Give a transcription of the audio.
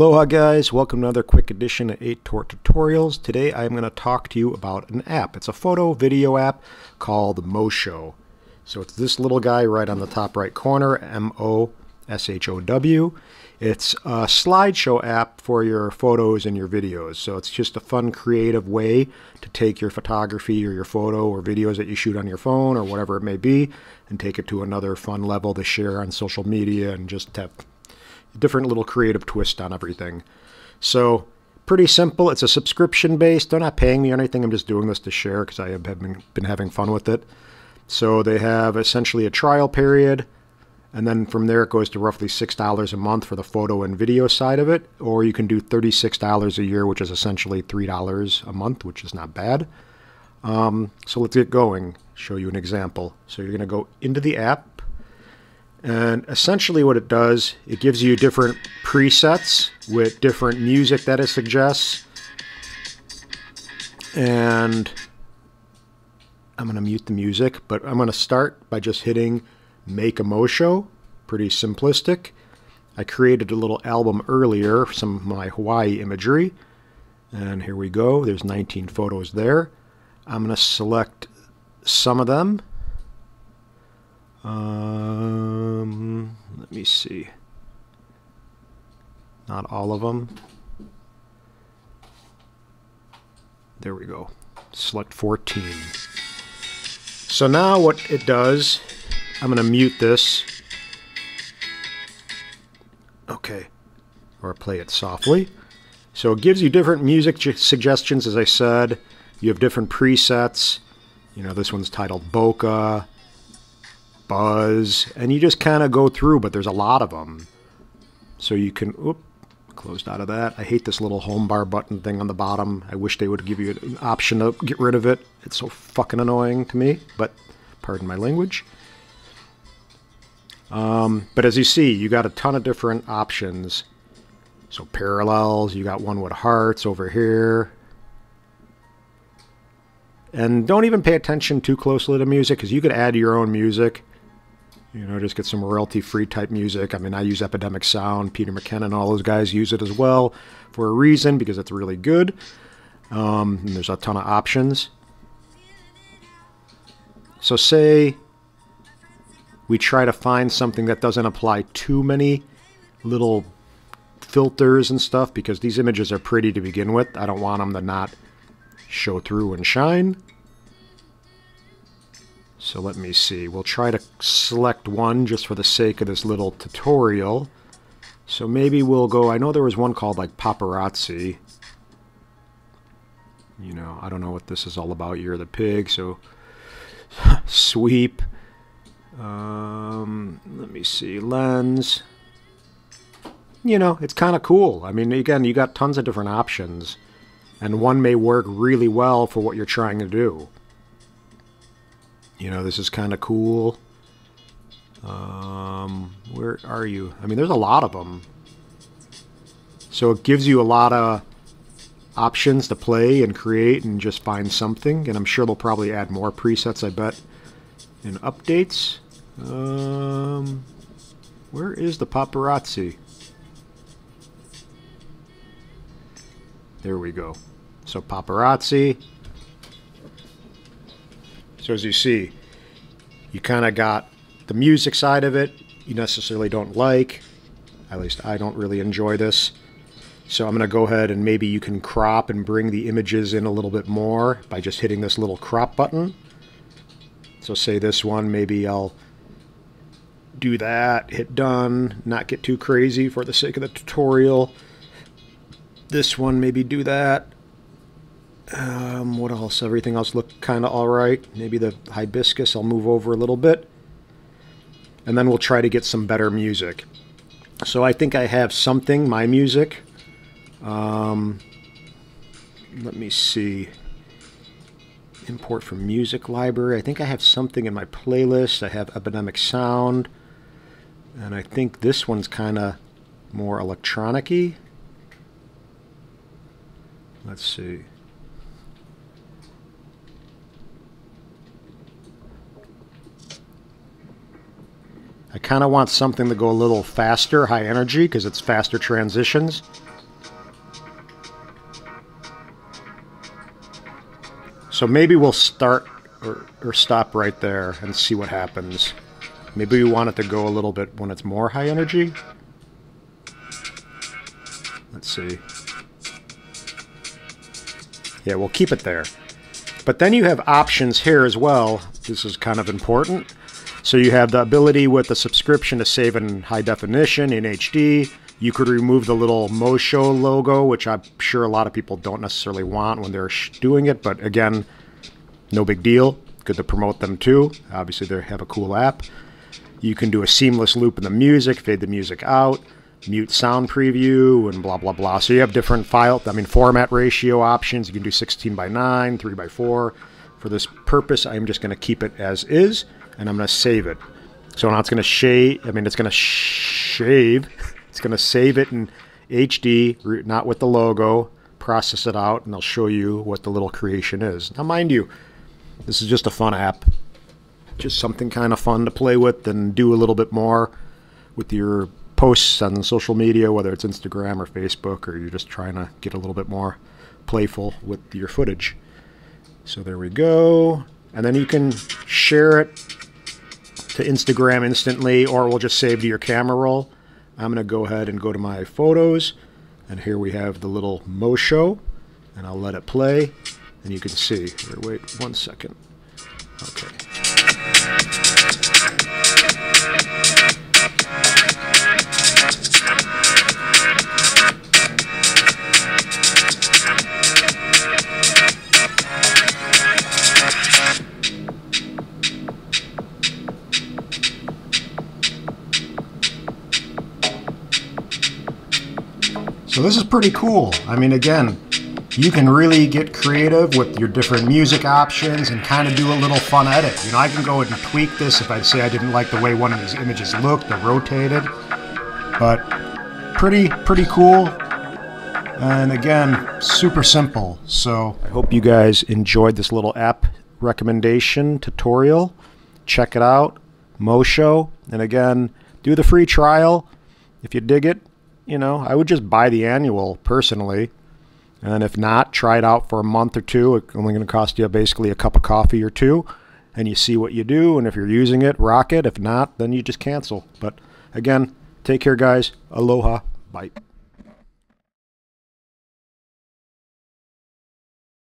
Aloha guys, welcome to another quick edition of Atort Tutorials. Today I'm going to talk to you about an app. It's a photo video app called Moshow. So it's this little guy right on the top right corner, M-O-S-H-O-W. It's a slideshow app for your photos and your videos. So it's just a fun, creative way to take your photography or your photo or videos that you shoot on your phone or whatever it may be and take it to another fun level to share on social media and just have different little creative twist on everything. So pretty simple. It's a subscription based. They're not paying me or anything. I'm just doing this to share because I have been having fun with it. So they have essentially a trial period, and then from there it goes to roughly $6 a month for the photo and video side of it, or you can do $36 a year, which is essentially $3 a month, which is not bad. So let's get going. Show you an example. So you're going to go into the app. And essentially what it does, it gives you different presets with different music that it suggests. And I'm going to mute the music, but I'm going to start by just hitting Make a Moshow. Pretty simplistic. I created a little album earlier, some of my Hawaii imagery. And here we go. There's 19 photos there. I'm going to select some of them. Let me see. Not all of them. There we go. Select 14. So now what it does, I'm going to mute this. Okay. Or play it softly. So it gives you different music suggestions, as I said. You have different presets. You know, this one's titled Bokeh, Buzz, and you just kind of go through, but there's a lot of them. So you can, closed out of that. I hate this little home bar button thing on the bottom. I wish they would give you an option to get rid of it. It's so fucking annoying to me, but pardon my language. But as you see, you got a ton of different options. So parallels, you got one with hearts over here. And don't even pay attention too closely to music, because you could add your own music. You know, just get some royalty-free type music. I mean, I use Epidemic Sound. Peter McKinnon, all those guys use it as well for a reason, because it's really good. And there's a ton of options. So say we try to find something that doesn't apply too many little filters and stuff, because these images are pretty to begin with. I don't want them to not show through and shine. So let me see. We'll try to select one just for the sake of this little tutorial. So maybe we'll go, I know there was one called like Paparazzi. You know, I don't know what this is all about. You're the pig, so sweep. Let me see. Lens. You know, it's kind of cool. I mean, again, you got tons of different options. And one may work really well for what you're trying to do. You know, this is kind of cool. Where are you? I mean, there's a lot of them. So it gives you a lot of options to play and create and just find something. And I'm sure they'll probably add more presets, I bet, in updates. Where is the paparazzi? There we go. So paparazzi. So as you see, you kind of got the music side of it. You necessarily don't like. At least I don't really enjoy this. So I'm going to go ahead and maybe you can crop and bring the images in a little bit more by just hitting this little crop button. So say this one, maybe I'll do that, hit done, not get too crazy for the sake of the tutorial. This one, maybe do that. What else? Everything else looked kind of alright. Maybe the hibiscus I'll move over a little bit. And then we'll try to get some better music. So I think I have something, my music. Let me see. Import from music library. I think I have something in my playlist. I have Epidemic Sound. And I think this one's kind of more electronic-y. Let's see. I kind of want something to go a little faster, high energy, because it's faster transitions. So maybe we'll start or stop right there and see what happens. Maybe we want it to go a little bit when it's more high energy. Let's see. Yeah, we'll keep it there. But then you have options here as well. This is kind of important. So you have the ability with the subscription to save in high definition, in HD. You could remove the little Mosho logo, which I'm sure a lot of people don't necessarily want when they're doing it. But again, no big deal. Good to promote them too. Obviously, they have a cool app. You can do a seamless loop in the music, fade the music out, mute sound preview, and blah, blah, blah. So you have different format ratio options. You can do 16:9, 3:4. For this purpose, I'm just going to keep it as is, and I'm going to save it. So now it's going to it's going to shave. It's going to save it in HD, not with the logo, process it out, and I'll show you what the little creation is. Now, mind you, this is just a fun app. Just something kind of fun to play with and do a little bit more with your posts on social media, whether it's Instagram or Facebook, or you're just trying to get a little bit more playful with your footage. So there we go. And then you can share it to Instagram instantly, or we'll just save to your camera roll. I'm going to go ahead and go to my photos, and here we have the little Mosho, and I'll let it play, and you can see. Here, wait 1 second. Okay. So this is pretty cool. I mean, again, you can really get creative with your different music options and kind of do a little fun edit. You know, I can go and tweak this if I'd say I didn't like the way one of these images looked or rotated. But pretty cool. And again, super simple. So I hope you guys enjoyed this little app recommendation tutorial. Check it out, Mosho. And again, do the free trial. If you dig it, you know, I would just buy the annual personally. And if not, try it out for a month or two. It's only going to cost you basically a cup of coffee or two. And you see what you do. And if you're using it, rock it. If not, then you just cancel. But again, take care, guys. Aloha. Bye.